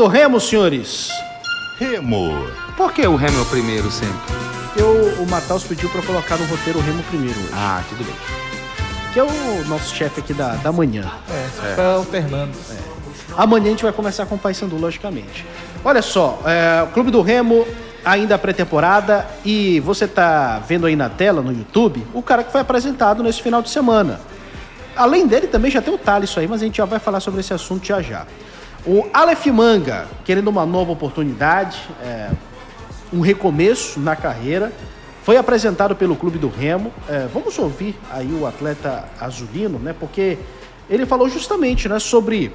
Do Remo, senhores. Remo. Por que o Remo é o primeiro sempre? O Matheus pediu pra colocar no roteiro o Remo primeiro hoje. Ah, tudo bem. Que é o nosso chefe aqui da manhã. Tá alternando. Amanhã a gente vai começar com o Paysandu, logicamente. Olha só, o Clube do Remo ainda pré-temporada e você tá vendo aí na tela, no YouTube, o cara que foi apresentado nesse final de semana. Além dele também já tem o Thalisson aí, mas a gente já vai falar sobre esse assunto já já. O Aleph Manga, querendo uma nova oportunidade, um recomeço na carreira, foi apresentado pelo Clube do Remo. Vamos ouvir aí o atleta azulino, né? Porque ele falou justamente, né, sobre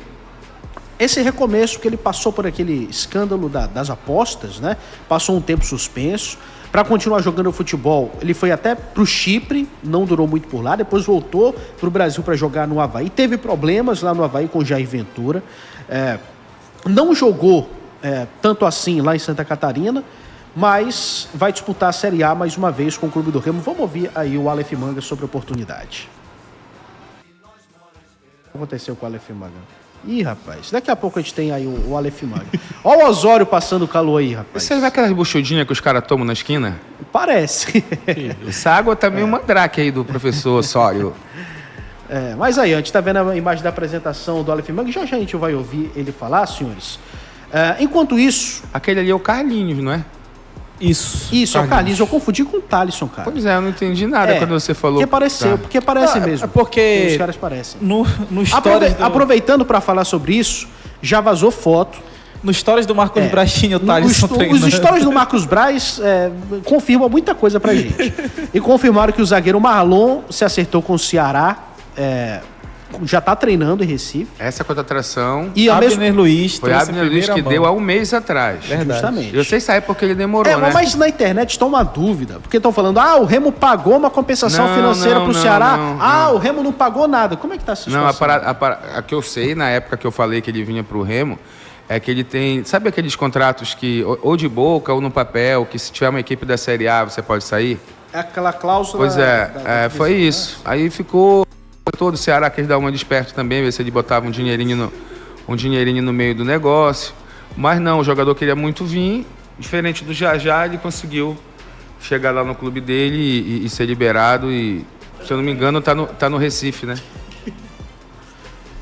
esse recomeço que ele passou por aquele escândalo das apostas, né? Passou um tempo suspenso. Para continuar jogando futebol, ele foi até pro Chipre, não durou muito por lá, depois voltou pro Brasil para jogar no Avaí. Teve problemas lá no Avaí com o Jair Ventura. Não jogou tanto assim lá em Santa Catarina, mas vai disputar a Série A mais uma vez com o Clube do Remo. Vamos ouvir aí o Aleph Manga sobre a oportunidade. O que aconteceu com o Aleph Manga? Ih, rapaz, daqui a pouco a gente tem aí o Aleph Manga. Olha o Osório passando calor aí, rapaz. Você vai aquelas buchudinhas que os caras tomam na esquina? Parece. Essa água tá meio mandrake aí do professor Osório. Mas aí, a gente tá vendo a imagem da apresentação do Aleph Manga, já a gente vai ouvir ele falar, senhores. Enquanto isso... Aquele ali é o Carlinhos, não é? Isso, é o Carlinhos. Eu confundi com o Thalisson, cara. Pois é, eu não entendi nada quando você falou. Porque parece mesmo. Porque os caras parecem. No stories Aproveitando para falar sobre isso, já vazou foto. No stories do Marcos Braz tinha o Thalisson treinando. Os stories do Marcos Braz confirmam muita coisa pra gente. E confirmaram que o zagueiro Marlon se acertou com o Ceará, já tá treinando em Recife. Essa contratação E ao mesmo... Abner Luiz foi Abner Luiz que deu há um mês atrás. Verdade. Justamente. Eu sei saber porque ele demorou, né? Mas na internet está uma dúvida. Porque estão falando, o Remo pagou uma compensação financeira pro Ceará. O Remo não pagou nada. Como é que tá essa situação? A que eu sei, na época que eu falei que ele vinha pro Remo, é que ele tem... Sabe aqueles contratos que, ou de boca ou no papel, que se tiver uma equipe da Série A, você pode sair? É aquela cláusula... Pois foi isso. Aí ficou... Todo o Ceará quis dar uma desperto também, ver se ele botava um dinheirinho no meio do negócio. Mas não, o jogador queria muito vir. Diferente do Jajá, ele conseguiu chegar lá no clube dele e ser liberado. E, se eu não me engano, tá no Recife, né?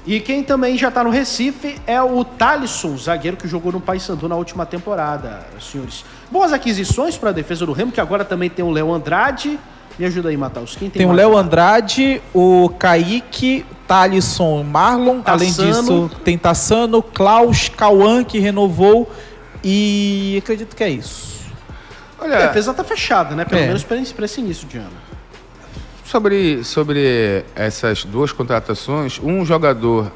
E quem também já tá no Recife é o Thalisson, zagueiro que jogou no Paysandu na última temporada, senhores. Boas aquisições para a defesa do Remo, que agora também tem o Léo Andrade. Me ajuda aí, Matheus. Quem tem o Léo Andrade, o Kaique, Thalisson, Marlon. Tassano. Além disso, tem Tassano, Klaus, Cauã, que renovou. E acredito que é isso. Olha, a defesa tá fechada, né? Pelo menos para esse início de ano. Sobre essas duas contratações, um jogador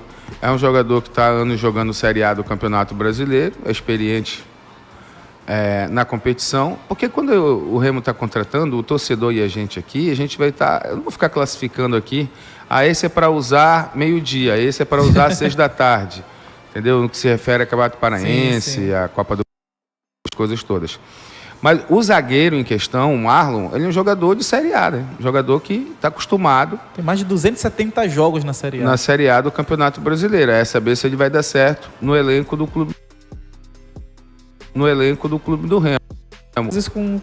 que está anos jogando Série A do Campeonato Brasileiro, é experiente na competição, porque quando o Remo está contratando, o torcedor e a gente aqui, a gente vai estar... Eu não vou ficar classificando aqui, esse é para usar meio-dia, esse é para usar às 6 da tarde, entendeu? No que se refere a Campeonato Paraense, a Copa do... as coisas todas. Mas o zagueiro em questão, o Marlon, ele é um jogador de Série A, né? Um jogador que está acostumado... Tem mais de 270 jogos na Série A. Na Série A do Campeonato Brasileiro. É saber se ele vai dar certo no elenco do clube do Remo.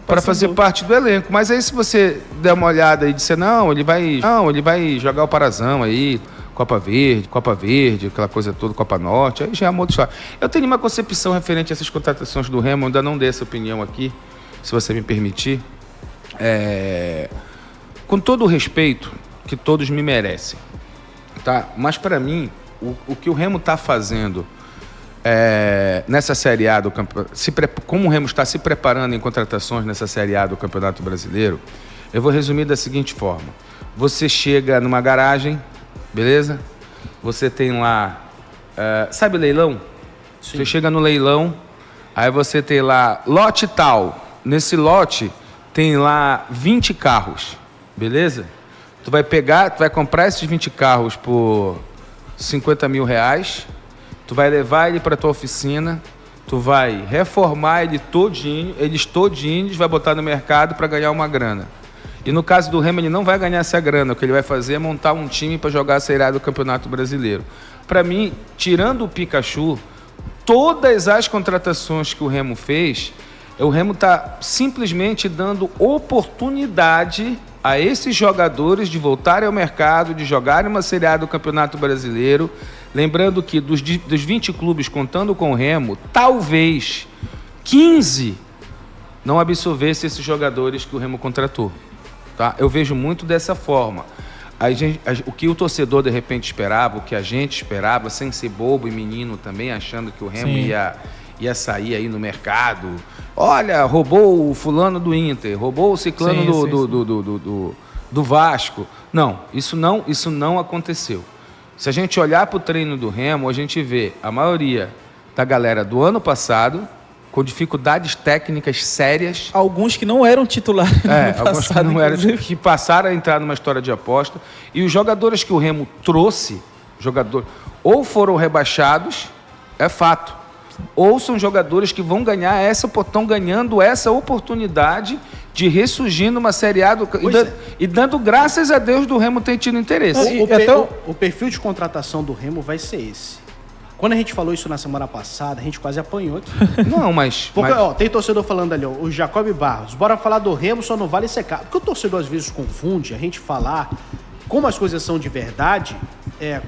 Para fazer parte do elenco. Mas aí se você der uma olhada e disser, ele vai jogar o Parazão aí, Copa Verde, aquela coisa toda, Copa Norte, aí já é uma outra história. Eu tenho uma concepção referente a essas contratações do Remo, ainda não dei essa opinião aqui, se você me permitir. Com todo o respeito que todos me merecem, tá? Mas para mim, o que o Remo está fazendo nessa Série A do campeonato, como o Remo está se preparando em contratações nessa Série A do Campeonato Brasileiro, eu vou resumir da seguinte forma. Você chega numa garagem, beleza? Você tem lá, sabe leilão? Sim. Você chega no leilão, aí você tem lá lote tal. Nesse lote tem lá 20 carros, beleza? Tu vai comprar esses 20 carros por 50 mil reais, tu vai levar ele para tua oficina, tu vai reformar eles todinhos, vai botar no mercado para ganhar uma grana. E no caso do Remo, ele não vai ganhar essa grana. O que ele vai fazer é montar um time para jogar a Série A do Campeonato Brasileiro. Para mim, tirando o Pikachu, todas as contratações que o Remo fez, o Remo está simplesmente dando oportunidade a esses jogadores de voltarem ao mercado, de jogarem uma Série A do Campeonato Brasileiro. Lembrando que dos 20 clubes contando com o Remo, talvez 15 não absorvesse esses jogadores que o Remo contratou. Tá? Eu vejo muito dessa forma. O que o torcedor de repente esperava, o que a gente esperava, sem ser bobo e menino também, achando que o Remo ia sair aí no mercado. Olha, roubou o fulano do Inter, roubou o ciclano do Vasco. Não, isso não aconteceu. Se a gente olhar para o treino do Remo, a gente vê a maioria da galera do ano passado com dificuldades técnicas sérias. Alguns que não eram titulares no ano alguns passado, que não eram, que passaram a entrar numa história de aposta. E os jogadores que o Remo trouxe, ou foram rebaixados, é fato, ou são jogadores que vão ganhar estão ganhando essa oportunidade de ressurgir numa Série A e dando graças a Deus do Remo ter tido interesse. O perfil de contratação do Remo vai ser esse. Quando a gente falou isso na semana passada, a gente quase apanhou aqui. Não, mas... Porque, tem torcedor falando ali, o Jacob Barros, bora falar do Remo, só não vale secar. Porque o torcedor às vezes confunde a gente falar como as coisas são de verdade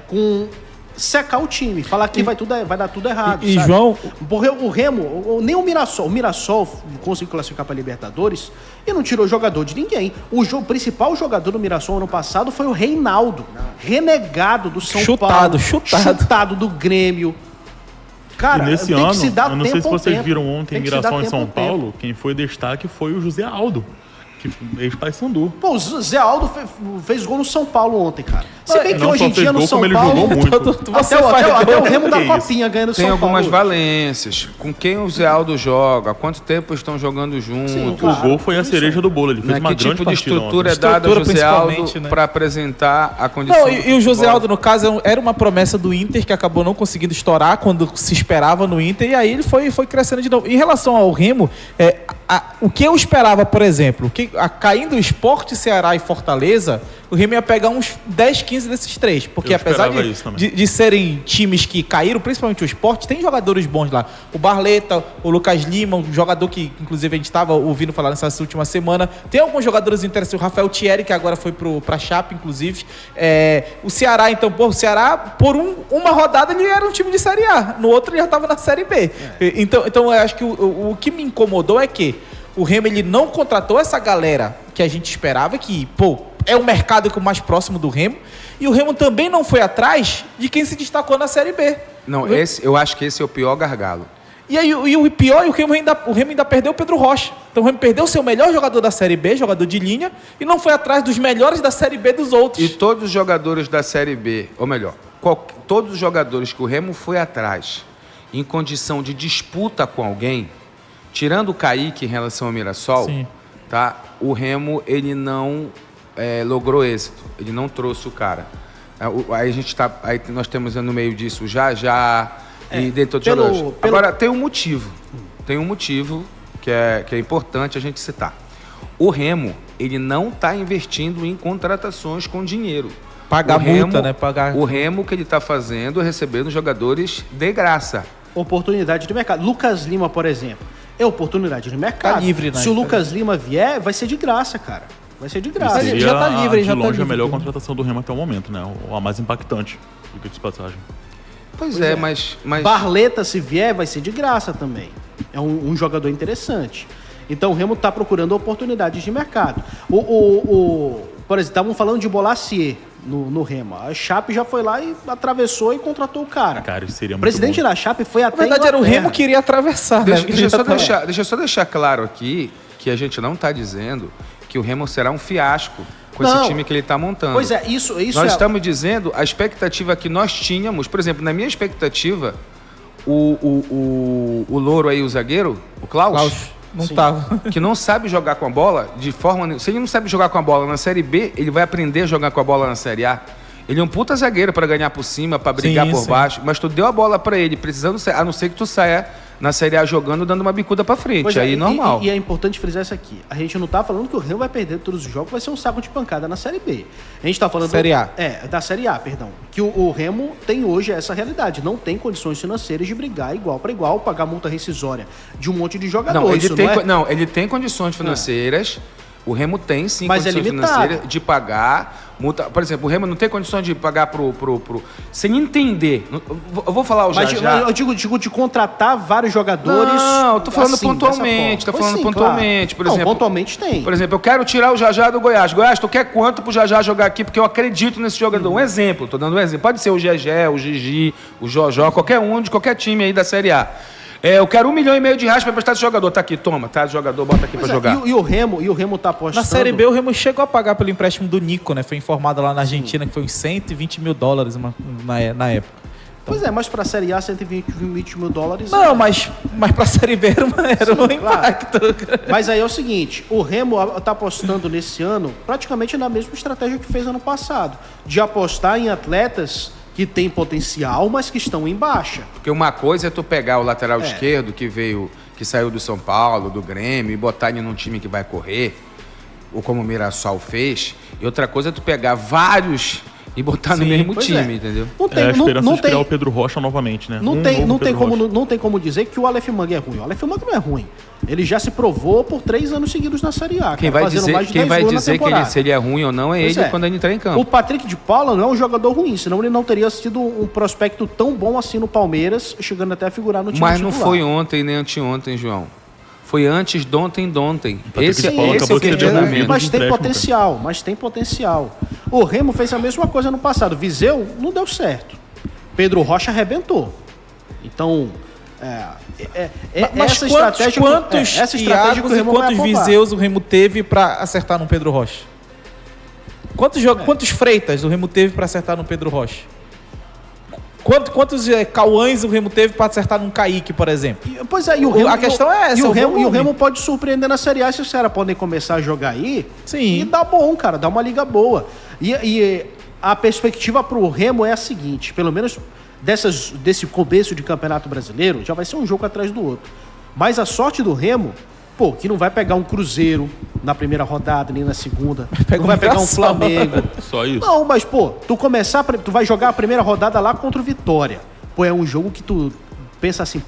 com secar o time. Falar que vai dar tudo errado, sabe? João... Porque o Remo, nem o Mirassol conseguiu classificar para Libertadores e não tirou jogador de ninguém. O principal jogador do Mirassol ano passado foi o Reinaldo, renegado do São Paulo. Chutado do Grêmio. Cara, e nesse tem ano, que se dar eu não sei se vocês viram ontem em Mirassol em São Paulo, quem foi destaque foi o José Aldo, que ex-Paysandu. Pô, o Zé Aldo fez gol no São Paulo ontem, cara. Se bem que não hoje em dia no São Paulo... Paulo... Ele jogou muito. Até o Remo da Copinha ganhando São Paulo. Tem algumas valências. Com quem o Zé Aldo joga? Há quanto tempo estão jogando juntos? Sim, claro, o gol foi a cereja do bolo. Ele fez uma que grande tipo de partida estrutura ontem. é dada ao José Aldo né? para apresentar a condição? Não, e o José Aldo, no caso, era uma promessa do Inter que acabou não conseguindo estourar quando se esperava no Inter, e aí ele foi crescendo de novo. Em relação ao Remo, o que eu esperava, por exemplo, caindo o Sport, Ceará e Fortaleza, o Remo ia pegar uns 10, 15 desses três. Porque apesar de serem times que caíram, principalmente o Sport, tem jogadores bons lá. O Barleta, o Lucas Lima, um jogador que, inclusive, a gente estava ouvindo falar nessa última semana. Tem alguns jogadores interessantes. O Rafael Thierry, que agora foi pra Chape, inclusive. O Ceará, então, o Ceará, por uma rodada, ele era um time de Série A. No outro, ele já estava na Série B. Então, eu acho que o que me incomodou é que o Remo, ele não contratou essa galera que a gente esperava, que, é o mercado mais próximo do Remo, e o Remo também não foi atrás de quem se destacou na Série B. Não, eu acho que esse é o pior gargalo. E aí, o pior, o Remo ainda perdeu o Pedro Rocha. Então o Remo perdeu o seu melhor jogador da Série B, jogador de linha, e não foi atrás dos melhores da Série B dos outros. E todos os jogadores da Série B, ou melhor, todos os jogadores que o Remo foi atrás, em condição de disputa com alguém, tirando o Kaique em relação ao Mirassol, tá? O Remo, ele não logrou êxito, ele não trouxe o cara. Aí nós temos no meio disso o Já e dentro de outros jogadores. Agora, tem um motivo que é importante a gente citar. O Remo, ele não está investindo em contratações com dinheiro. Pagar multa, né? O Remo que ele está fazendo é recebendo jogadores de graça. Oportunidade de mercado. Lucas Lima, por exemplo, é oportunidade de mercado. Tá livre, né? Se o Lucas Lima vier, vai ser de graça, cara. Vai ser de graça. Ele já tá livre, de já longe tá livre. a melhor contratação do Remo até o momento, né? A mais impactante, diga de passagem. Pois é, mas... Barleta, se vier, vai ser de graça também. É um jogador interessante. Então o Remo está procurando oportunidades de mercado. Por exemplo, estavam falando de Bolacier no Remo. A Chape já foi lá e atravessou e contratou o cara. Cara, isso seria O muito presidente bom. da Chape foi até Na verdade, era o Remo que iria atravessar. Deixa eu só deixar claro aqui que a gente não está dizendo que o Remo será um fiasco com esse time que ele está montando. Pois é, isso nós estamos dizendo a expectativa que nós tínhamos. Por exemplo, na minha expectativa, o Louro aí, o zagueiro, o Klaus não tava. Que não sabe jogar com a bola de forma... Se ele não sabe jogar com a bola na Série B, ele vai aprender a jogar com a bola na Série A. Ele é um puta zagueiro para ganhar por cima, para brigar por baixo, mas tu deu a bola para ele, precisando sair, a não ser que tu saia na Série A jogando, dando uma bicuda pra frente. Pois é, Aí normal. E é importante frisar isso aqui. A gente não tá falando que o Remo vai perder todos os jogos, vai ser um saco de pancada na Série B. A gente tá falando... Série A. Da Série A, perdão. Que o Remo tem hoje essa realidade. Não tem condições financeiras de brigar igual para igual, pagar multa rescisória de um monte de jogadores. Ele tem condições financeiras. O Remo tem, sim, mas condições é financeiras de pagar multa. Por exemplo, o Remo não tem condições de pagar sem entender. Eu vou falar o já. Mas eu digo de contratar vários jogadores. Não, eu tô falando assim, pontualmente. Claro. Por exemplo, pontualmente tem. Por exemplo, eu quero tirar o Jajá do Goiás. Goiás, tu quer quanto pro Jajá jogar aqui? Porque eu acredito nesse jogador. Um exemplo, tô dando um exemplo. Pode ser o Gegé, o Gigi, o Jojó, qualquer um de qualquer time aí da Série A. Eu quero R$1,5 milhão de reais para emprestar esse jogador. Tá aqui, toma, tá? Jogador, bota aqui para jogar. E o Remo tá apostando... Na Série B, o Remo chegou a pagar pelo empréstimo do Nico, né? Foi informado lá na Argentina que foi uns $120 mil na época. Pois é, mas pra Série A, $120 mil... Não, mas pra Série B era um impacto. Claro. Mas aí é o seguinte, o Remo tá apostando nesse ano praticamente na mesma estratégia que fez ano passado. De apostar em atletas que têm potencial, mas que estão em baixa. Porque uma coisa é tu pegar o lateral esquerdo que saiu do São Paulo, do Grêmio, e botar ele num time que vai correr, ou como o Mirassol fez. E outra coisa é tu pegar vários e botar no mesmo time, entendeu? A esperança de criar o Pedro Rocha novamente, né? Não tem como dizer que o Aleph Manga é ruim. O Aleph Manga não é ruim. Ele já se provou por 3 anos seguidos na Série A. Quem vai dizer que se ele é ruim ou não quando ele entrar em campo. O Patrick de Paula não é um jogador ruim, senão ele não teria sido um prospecto tão bom assim no Palmeiras, chegando até a figurar no time Mas titular. não foi ontem nem anteontem, João. Foi antes de ontem. Esse é o questionamento. Mas tem potencial. O Remo fez a mesma coisa no passado. Viseu não deu certo. Pedro Rocha arrebentou. Então, mas essa estratégia que o Remo vai quantos Viseus o Remo teve para acertar no Pedro Rocha? Quantos Freitas o Remo teve para acertar no Pedro Rocha? Quantos Cauães o Remo teve para acertar num Kaique, por exemplo? Pois é, a questão é essa. E o Remo pode surpreender na Série A se os caras podem começar a jogar aí. Sim. E dá bom, cara, dá uma liga boa. E a perspectiva pro Remo é a seguinte, pelo menos desse começo de Campeonato Brasileiro, já vai ser um jogo atrás do outro. Mas a sorte do Remo, que não vai pegar um Cruzeiro na primeira rodada, nem na segunda. Não vai pegar um Flamengo. Só isso? Não, mas, tu vai jogar a primeira rodada lá contra o Vitória. É um jogo que tu pensa assim,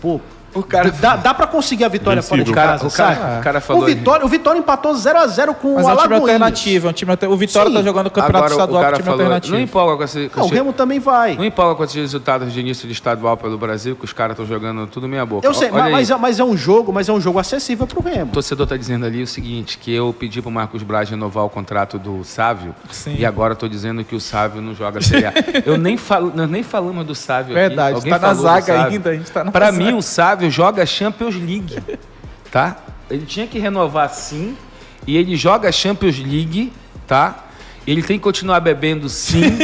o cara dá pra conseguir a vitória fora de casa, o cara falou... O Vitória empatou 0-0 com o Alagoinhas. Mas é um time alternativo, o Vitória tá jogando o campeonato estadual com time alternativo. Não empolga com o Remo também vai. Não empolga com esses resultados de início de estadual pelo Brasil, que os caras estão jogando tudo meia boca. Eu sei, mas é um jogo acessível pro Remo. O torcedor tá dizendo ali o seguinte, que eu pedi pro Marcos Braz renovar o contrato do Sávio, e agora tô dizendo que o Sávio não joga Série A. Nós nem falamos do Sávio aqui. Verdade, tá na zaga ainda. A gente tá na pra mim, o Sávio joga Champions League, tá? Ele tinha que renovar sim, e ele joga Champions League, tá? Ele tem que continuar bebendo sim,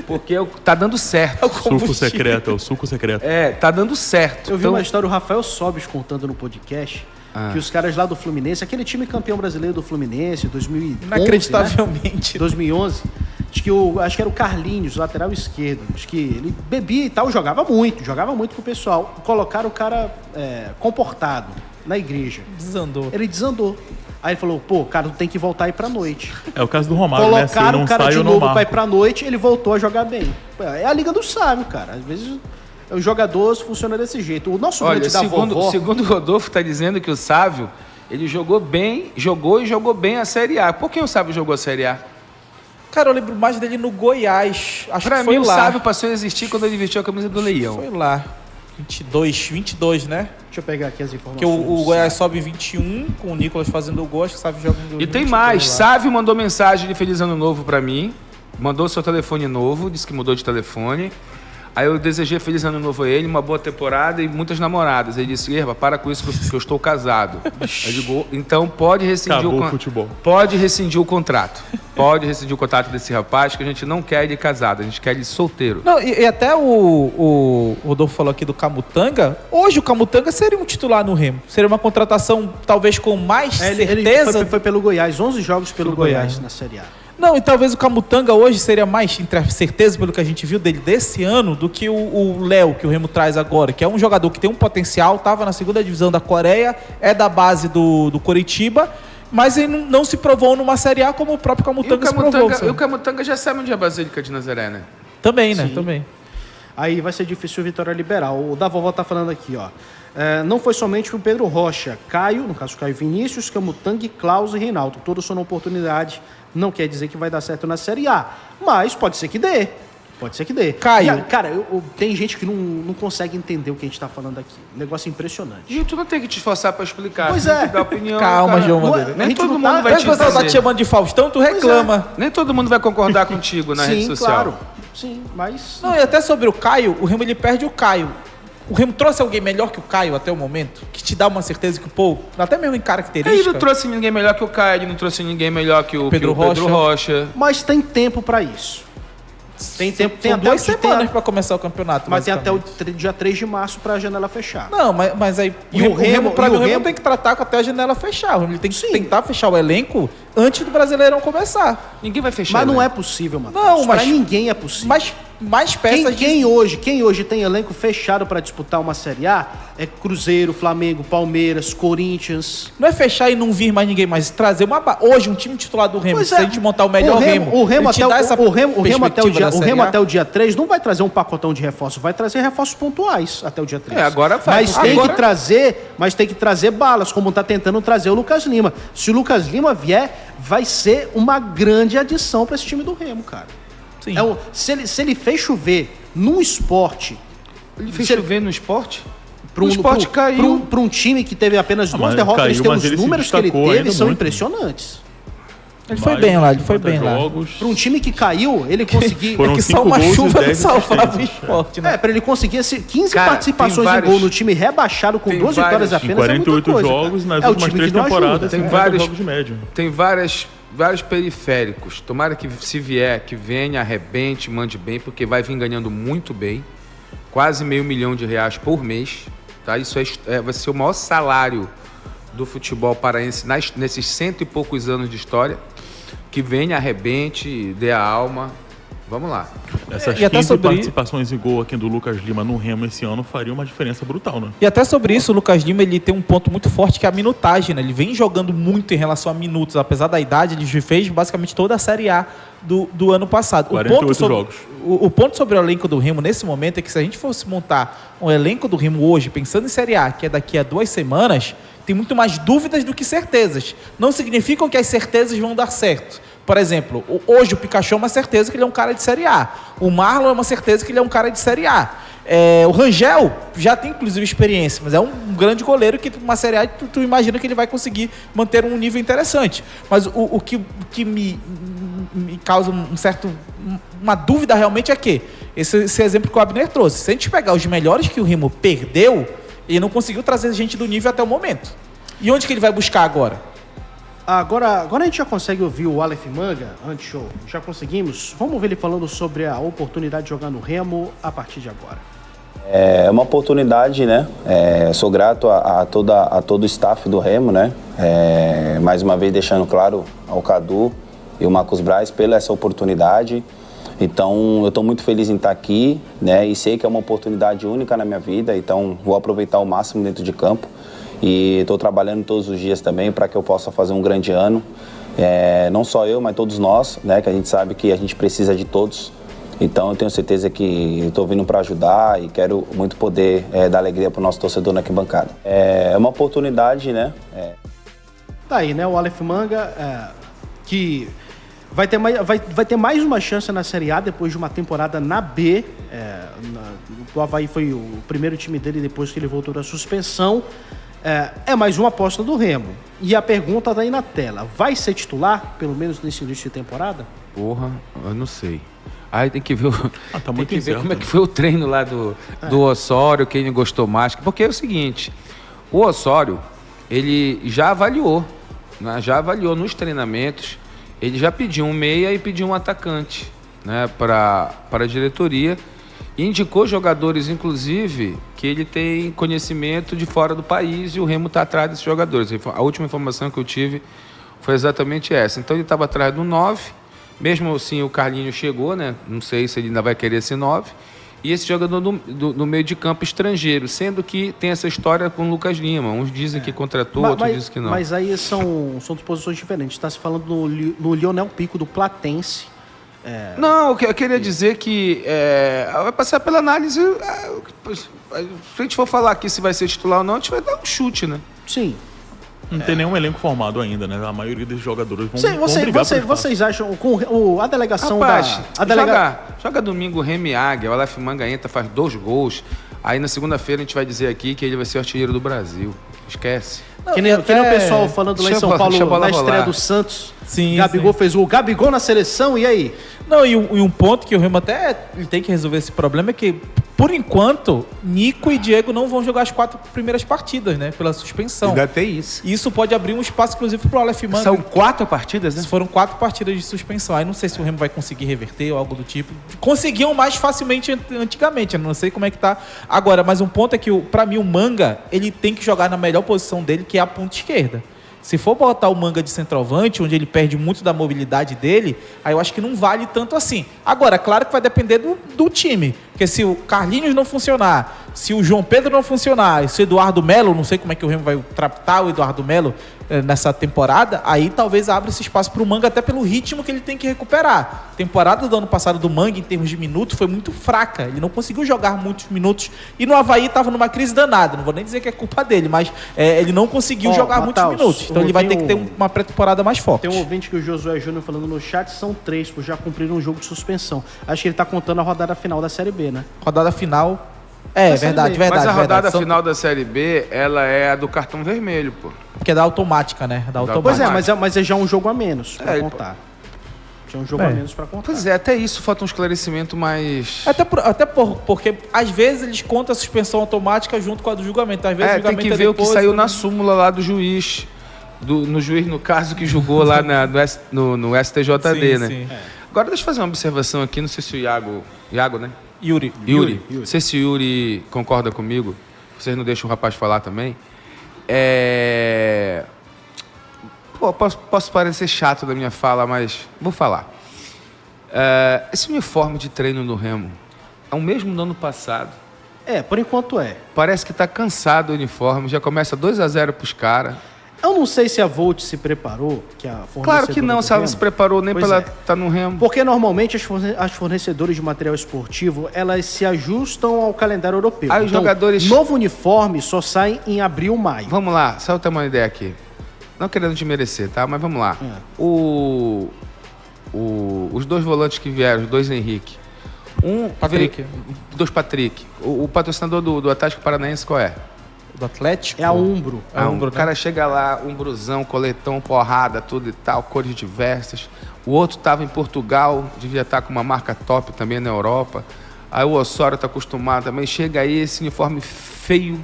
porque tá dando certo. Suco secreto, é o suco secreto. Tá dando certo. Eu vi uma história, o Rafael Sobis contando no podcast, que os caras lá do Fluminense, aquele time campeão brasileiro do Fluminense, 2011, inacreditavelmente. 2011, acho que era o Carlinhos, lateral esquerdo. Acho que ele bebia e tal, jogava muito com o pessoal. Colocaram o cara comportado na igreja. Ele desandou. Aí ele falou, cara, tu tem que voltar aí pra noite. É o caso do Romário, Colocaram né? o cara de novo pra ir pra noite, ele voltou a jogar bem. É a liga do sábio, cara. Às vezes os jogadores funcionam desse jeito. O nosso grande da vovó... Segundo o Rodolfo tá dizendo que o Sávio, ele jogou bem a Série A. Por que o Sávio jogou a Série A? Cara, eu lembro mais dele no Goiás. Pra mim, o Sávio passou a existir quando ele vestiu a camisa do Leão. Foi lá. 22, né? Deixa eu pegar aqui as informações. Que o Goiás sobe 21, com o Nicolas fazendo o gol, acho que o Sávio joga em 22. E tem mais. Sávio mandou mensagem de Feliz Ano Novo pra mim. Mandou seu telefone novo, disse que mudou de telefone. Aí eu desejei Feliz Ano Novo a ele, uma boa temporada e muitas namoradas. Ele disse, Erva, para com isso que eu estou casado. Eu digo, então pode rescindir pode rescindir o contrato. Pode rescindir o contrato desse rapaz, que a gente não quer ele casado, a gente quer ele solteiro. Não, e até o Rodolfo falou aqui do Camutanga. Hoje o Camutanga seria um titular no Remo. Seria uma contratação talvez com mais certeza. Ele foi pelo Goiás, 11 jogos pelo Goiás na Série A. Não, e talvez o Camutanga hoje seria mais certeza pelo que a gente viu dele desse ano do que o Léo, que o Remo traz agora, que é um jogador que tem um potencial, estava na segunda divisão da Coreia, é da base do Coritiba, mas ele não se provou numa Série A como o próprio Camutanga se provou. E o Camutanga já sabe onde é a Basílica de Nazaré, né? Também, né? Sim. Também. Aí vai ser difícil o Vitória liberar. O da vovó tá falando aqui, ó. Não foi somente o Pedro Rocha, Caio, no caso Caio Vinícius, Camutanga, Klaus e Reinaldo. Todos são na oportunidade. Não quer dizer que vai dar certo na Série A, mas pode ser que dê. Pode ser que dê. Caio. Cara, tem gente que não consegue entender o que a gente tá falando aqui. Um negócio impressionante. E tu não tem que te esforçar pra explicar. Pois tu tem é. que dar opinião. Calma, cara. João Não é- Madeira. a Nem gente todo não mundo tá- vai Mas te o pessoal tá te dizer. chamando de Faustão, tu reclama. Nem todo mundo vai concordar contigo na rede Sim, social. claro. Sim, mas... Não, e até sobre o Caio, o Remo ele perde o Caio. O Remo trouxe alguém melhor que o Caio até o momento? Que te dá uma certeza que o pô, até mesmo em característica... Ele não trouxe ninguém melhor que o Caio, ele não trouxe ninguém melhor que o Pedro Pedro Rocha. Mas tem tempo pra isso. Tem tempo, tem São até 2 tem semanas pra começar o campeonato. Mas tem até o basicamente. dia 3 de março pra janela fechar. Não, mas aí E o Remo- pra e mim, o o Remo Remo- tem que tratar com até a janela fechar. O Remo tem que Sim. tentar fechar o elenco antes do Brasileirão começar. Ninguém vai fechar. Mas não né? é possível, mano. Não, mas- Pra ninguém é possível. Mas mais peças Quem hoje tem elenco fechado pra disputar uma Série A é Cruzeiro, Flamengo, Palmeiras, Corinthians. não é fechar e não vir mais ninguém, mas trazer hoje um time titular do Remo, Pois se a gente montar o melhor Remo, o Remo ele te até dá essa o Remo até o perspectiva dia, da o Série Remo A. até o dia 3 não vai trazer um pacotão de reforços, vai trazer reforços pontuais até o dia 3. Agora vai. Mas tem Agora- que trazer balas, como tá tentando trazer o Lucas Lima. Se o Lucas Lima vier, vai ser uma grande adição pra esse time do Remo, cara. Sim. Se ele fez chover num esporte, Ele fez se- chover no esporte? Pra um, O Sport caiu. Pra um time que teve apenas duas mas derrotas, caiu, eles têm mas os ele se números que ele destacou teve ainda são muito. impressionantes. Ele foi Mais bem de lá, ele foi 50 bem lá. jogos. Para um time que caiu, ele conseguiu. Foram É que 5 só uma gols e chuva não 10 salvava o assistências. esporte, né? Para ele conseguir 15 Cara, participações tem em vários- gol no time rebaixado com tem 2 vários- vitórias Em apenas. 48 é muita coisa, jogos, cara. nas É o últimas time 3 que não ajuda. temporadas, Tem 50 vários- jogos de média. Tem vários periféricos. Tomara que se vier, que venha, arrebente, mande bem, porque vai vir ganhando muito bem. Quase R$500 mil por mês. Tá? Isso vai ser o maior salário do futebol paraense nesses 100 e poucos anos de história. Que venha, arrebente, dê a alma. Vamos lá. Essas E até 15 sobre- participações em gol aqui do Lucas Lima no Remo esse ano faria uma diferença brutal, né? E até sobre isso, o Lucas Lima ele tem um ponto muito forte que é a minutagem, né? Ele vem jogando muito em relação a minutos, apesar da idade, ele já fez basicamente toda a Série A do ano passado. 48 sobre, jogos. O ponto sobre o elenco do Remo nesse momento é que se a gente fosse montar um elenco do Remo hoje, pensando em Série A, que é daqui a 2 semanas, tem muito mais dúvidas do que certezas. Não significam que as certezas vão dar certo. Por exemplo, hoje o Pikachu é uma certeza que ele é um cara de Série A. O Marlon é uma certeza que ele é um cara de Série A. O Rangel já tem, inclusive, experiência, mas é um grande goleiro que uma Série A tu imagina que ele vai conseguir manter um nível interessante. Mas o que me causa uma dúvida realmente é que esse exemplo que o Abner trouxe. Se a gente pegar os melhores que o Remo perdeu, ele não conseguiu trazer gente do nível até o momento. E onde que ele vai buscar agora? Agora a gente já consegue ouvir o Aleph Manga, anti-show. Já conseguimos? Vamos ver ele falando sobre a oportunidade de jogar no Remo a partir de agora. É uma oportunidade, né? Sou grato a todo o staff do Remo, né? Mais uma vez deixando claro ao Cadu e o Marcos Braz pela essa oportunidade. Então, eu estou muito feliz em estar aqui, né? E sei que é uma oportunidade única na minha vida, então vou aproveitar o máximo dentro de campo. E estou trabalhando todos os dias também para que eu possa fazer um grande ano. Não só eu, mas todos nós, né? Que a gente sabe que a gente precisa de todos. Então eu tenho certeza que estou vindo para ajudar e quero muito poder dar alegria para o nosso torcedor na arquibancada. É uma oportunidade, né? Tá aí, né? O Aleph Manga, que vai ter mais uma chance na Série A depois de uma temporada na B. O Avaí foi o primeiro time dele depois que ele voltou da suspensão. É mais uma aposta do Remo. E a pergunta tá aí na tela. Vai ser titular, pelo menos nesse início de temporada? Porra, eu não sei. Aí tem que ver, tá tem muito que ver incerto. como é que foi o treino lá do Osório, quem gostou mais. Porque é o seguinte, o Osório, ele já avaliou, né? Já avaliou nos treinamentos, ele já pediu um meia e pediu um atacante, né? Para a diretoria. E indicou jogadores, inclusive, que ele tem conhecimento de fora do país e o Remo está atrás desses jogadores. A última informação que eu tive foi exatamente essa. Então ele estava atrás do 9, Mesmo assim, o Carlinhos chegou, né? Não sei se ele ainda vai querer ser 9. E esse jogador no meio de campo estrangeiro, sendo que tem essa história com o Lucas Lima. Uns dizem que contratou, outros dizem que não. Mas aí são posições diferentes. Está se falando no Lionel Pico, do Platense. Não, eu queria dizer que vai passar pela análise. Se a gente for falar aqui se vai ser titular ou não, a gente vai dar um chute, né? Sim. Não tem nenhum elenco formado ainda, né? A maioria dos jogadores vão brigar por espaço. Vocês acham, com a delegação Rapaz, da... joga domingo o Remy Águia, o Aleph Manga entra, faz 2 gols. Aí na segunda-feira a gente vai dizer aqui que ele vai ser o artilheiro do Brasil. Esquece. Que nem o pessoal falando lá em São Paulo, na estreia do Santos. Sim, Gabigol fez o Gabigol na seleção, e aí? Não, e um ponto que o Remo até ele tem que resolver esse problema é que, por enquanto, Nico e Diego não vão jogar as 4 primeiras partidas, né? Pela suspensão. Ainda tem isso. E isso pode abrir um espaço, inclusive, pro Aleph Manga. São 4 partidas, né? Foram 4 partidas de suspensão. Aí não sei se o Remo vai conseguir reverter ou algo do tipo. Conseguiam mais facilmente antigamente, eu não sei como é que tá agora. Mas um ponto é que, pra mim, o Manga, ele tem que jogar na melhor posição dele, que é a ponta esquerda. Se for botar o Manga de centroavante, onde ele perde muito da mobilidade dele, aí eu acho que não vale tanto assim. Agora, claro que vai depender do time. Porque se o Carlinhos não funcionar, se o João Pedro não funcionar, se o Eduardo Melo, não sei como é que o Remo vai tratar o Eduardo Melo nessa temporada, aí talvez abra esse espaço para o Manga, até pelo ritmo que ele tem que recuperar. A temporada do ano passado do Manga, em termos de minutos, foi muito fraca. Ele não conseguiu jogar muitos minutos. E no Avaí estava numa crise danada. Não vou nem dizer que é culpa dele, mas ele não conseguiu jogar muitos minutos. Então ele vai ter que ter uma pré-temporada mais forte. Tem um ouvinte que o Josué Júnior falando no chat, são 3, por já cumprir um jogo de suspensão. Acho que ele está contando a rodada final da Série B, né? Rodada final... verdade. Mas a rodada final da Série B, ela é a do cartão vermelho, pô. Porque é da automática, né? Da automática. Pois é, mas é já um jogo a menos pra contar. Já um jogo a menos pra contar. Pois é, até isso falta um esclarecimento mais... Porque às vezes eles contam a suspensão automática junto com a do julgamento. Às vezes o tem julgamento que ver o que saiu na súmula lá do juiz. No juiz, no caso, que julgou lá no STJD, né? Sim. Agora deixa eu fazer uma observação aqui, não sei se o Iago, né? Yuri. Não sei se o Yuri concorda comigo. Vocês não deixam o rapaz falar também. Posso parecer chato da minha fala, mas vou falar. Esse uniforme de treino no Remo é o mesmo do ano passado. Por enquanto é. Parece que está cansado o uniforme, já começa 2-0 para os caras. Eu não sei se a Volt se preparou, que a fornecedora. Claro que não, se ela não se preparou nem para ela estar no Remo. Porque normalmente as fornecedoras de material esportivo, elas se ajustam ao calendário europeu. Aí os jogadores... Novo uniforme só sai em abril, maio. Vamos lá, só eu ter uma ideia aqui. Não querendo te merecer, tá? Mas vamos lá. Os 2 volantes que vieram, os 2 Henrique. Patrick. 2 Patrick. O patrocinador do Atlético Paranaense qual é? Do Atlético? É a Umbro. O cara chega lá, umbruzão, coletão, porrada, tudo e tal, cores diversas. O outro estava em Portugal, devia estar com uma marca top também na Europa. Aí o Osório está acostumado também. Chega aí, esse uniforme feio,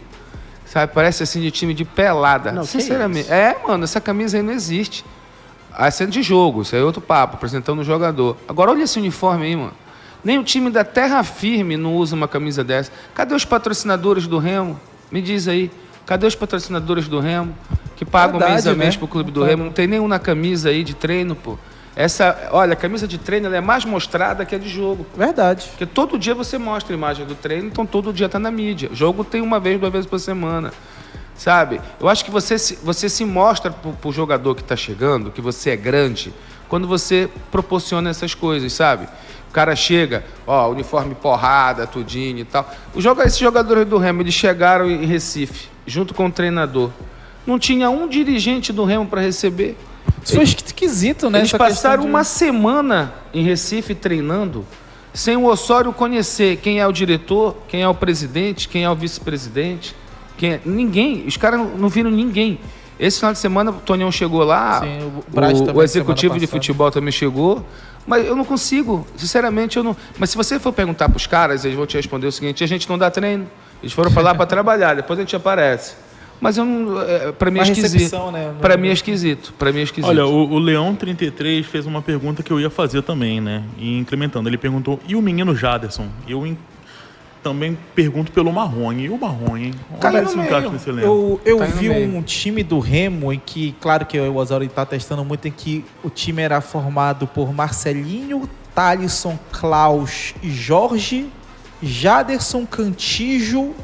sabe? Parece assim de time de pelada. Não, sinceramente. Mano, essa camisa aí não existe. A cena de jogo, isso aí é outro papo, apresentando o jogador. Agora olha esse uniforme aí, mano. Nem o time da Terra Firme não usa uma camisa dessa. Cadê os patrocinadores do Remo? Me diz aí, cadê os patrocinadores do Remo que pagam mês a mês pro clube do Remo? Não tem nenhum na camisa aí de treino, pô. Olha, a camisa de treino ela é mais mostrada que a de jogo. Verdade. Porque todo dia você mostra a imagem do treino, então todo dia tá na mídia. O jogo tem 1 vez, 2 vezes por semana. Sabe? Eu acho que você se mostra pro jogador que tá chegando, que você é grande, quando você proporciona essas coisas, sabe? O cara chega, uniforme porrada, tudinho e tal. Esses jogadores do Remo, eles chegaram em Recife, junto com o treinador. Não tinha um dirigente do Remo para receber. Isso foi esquisito, né? Eles passaram uma semana em Recife treinando, sem o Osório conhecer quem é o diretor, quem é o presidente, quem é o vice-presidente. Ninguém. Os caras não viram ninguém. Esse final de semana, o Tonhão chegou lá, sim, o executivo de futebol também chegou. Mas eu não consigo, sinceramente eu não... Mas se você for perguntar para os caras, eles vão te responder o seguinte: a gente não dá treino, eles foram para lá para trabalhar, depois a gente aparece. Mas eu não... Para mim é esquisito. Né? Para mim é esquisito. Olha, o Leão33 fez uma pergunta que eu ia fazer também, né? E incrementando, ele perguntou, e o menino Jaderson? também pergunto pelo Marrone. E o Marrone, hein? Caiu Onde no se encaixa meio. nesse elenco? Eu Tá aí no vi meio. um time do Remo em que, claro que o Osório está testando muito, em que o time era formado por Marcelinho, Thalisson, Klaus e Jorge, Jaderson, Cantijo,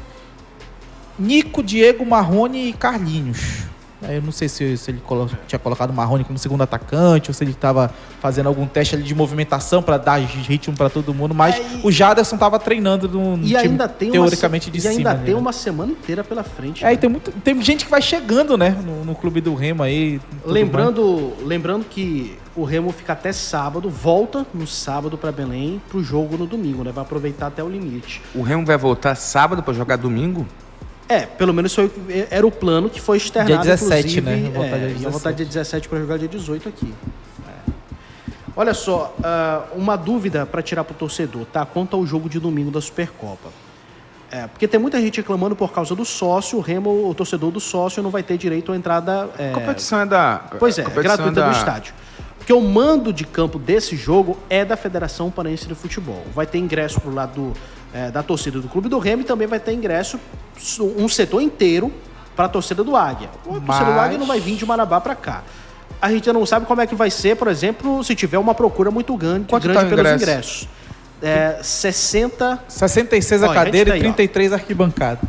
Nico, Diego, Marrone e Carlinhos. Eu não sei se ele tinha colocado o Marrone como segundo atacante ou se ele estava fazendo algum teste ali de movimentação para dar ritmo para todo mundo, mas o Jaderson estava treinando no E time ainda tem teoricamente de e cima. ainda né? tem uma semana inteira pela frente. É, né? e tem gente que vai chegando, né, no clube do Remo aí. tudo mais. Lembrando que o Remo fica até sábado, volta no sábado para Belém pro jogo no domingo, né? Vai aproveitar até o limite. O Remo vai voltar sábado para jogar domingo? Pelo menos era o plano que foi externado, Dia 17, inclusive. né? Ia voltar dia Ia voltar 17. dia 17 para jogar dia 18 aqui. Olha só, uma dúvida para tirar pro torcedor, tá? Quanto ao jogo de domingo da Supercopa. Porque tem muita gente reclamando por causa do sócio, o Remo, o torcedor do sócio, não vai ter direito à entrada... A competição é da... Pois é, competição gratuita do estádio. Porque o mando de campo desse jogo é da Federação Paraense de Futebol. Vai ter ingresso pro lado da torcida do Clube do Remo e também vai ter ingresso, um setor inteiro para a torcida do Águia. A torcida do Águia não vai vir de Marabá para cá. A gente ainda não sabe como é que vai ser, por exemplo, se tiver uma procura muito grande Quanto tá o pelos ingresso? ingressos. 66 a Ó, cadeira tá aí, e ó. 33 a arquibancada.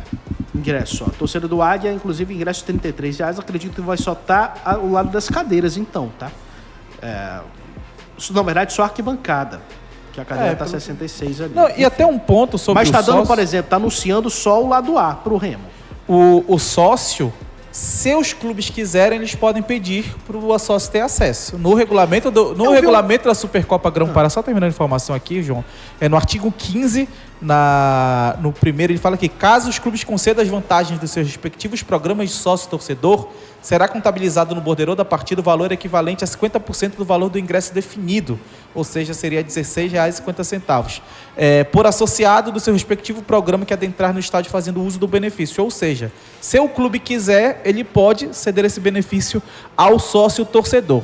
ingressos. Ó. A torcida do Águia, inclusive, ingresso R$ 33,00. Acredito que vai só estar ao lado das cadeiras, então, tá? Isso, na verdade, só arquibancada. Que a cadeira tá 66 ali. Não, e até um ponto sobre Mas o tá dando, sócio. por exemplo, tá anunciando só o lado A pro Remo. O sócio, se os clubes quiserem, eles podem pedir para o sócio ter acesso. No regulamento, regulamento da Supercopa Grão-Pará, só terminando a informação aqui, João, no artigo 15, no primeiro, ele fala que caso os clubes concedam as vantagens dos seus respectivos programas de sócio-torcedor, será contabilizado no borderô da partida o valor equivalente a 50% do valor do ingresso definido, ou seja, seria R$ 16,50, por associado do seu respectivo programa que adentrar no estádio fazendo uso do benefício. Ou seja, se o clube quiser, ele pode ceder esse benefício ao sócio-torcedor.